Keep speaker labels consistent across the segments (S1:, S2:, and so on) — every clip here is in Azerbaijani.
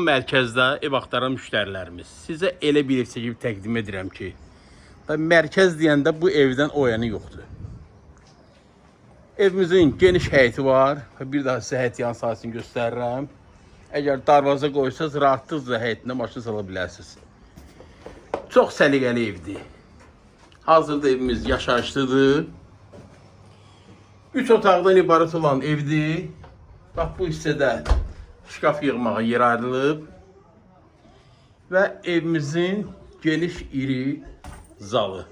S1: Mərkəzdə ev axtaran müştərilərimiz sizə elə bir ev çəkib təqdim edirəm ki, mərkəz deyəndə bu evdən o yanı yoxdur. Evimizin geniş həyəti var. Bir daha sizə həyət yan sahəsini göstərirəm. Əgər darvaza qoysanız rahatlıqla həyətində maşın sala bilərsiniz. Çox səliqəli evdir. Hazırda evimiz yaşayışlıdır. 3 otaqdan ibarət olan evdir. Bax bu hissədə şkaf yığmağa yer ayrılıb və evimizin geniş iri zalı.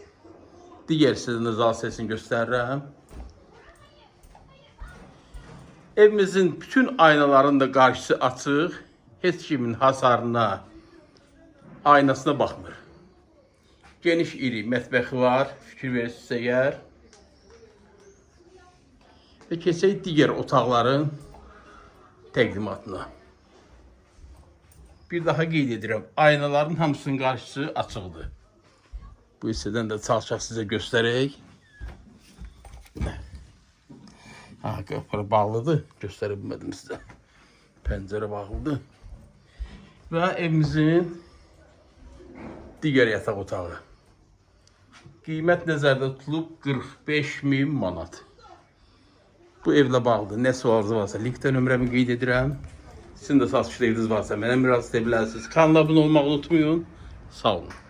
S1: Digər hissədən zal səsini göstərirəm. Evimizin bütün aynaların da qarşısı açıq. Heç kimin hasarına, aynasına baxmır. Geniş iri mətbəxi var, fikir verirsiniz əgər. Və keçək digər otaqların təqdimatına. Bir daha qeyd edirəm, aynaların hamısının qarşısı açıqdır. Bu hissədən də çalışaq sizə göstərək. Qapı bağlıdır, göstərə bilmədim sizə. Pəncərə bağlıdır. Və evimizin digər yataq otağı. Qiymət nəzərdə tutulub 45.000 manat. Bu evlə bağlıdır. Nə sualınız varsa linkdə nömrəmi qeyd edirəm. Sizin də satışlı eviniz varsa mənə müraciət edə bilərsiniz. Kanala abunə olmağı unutmayın. Sağ olun.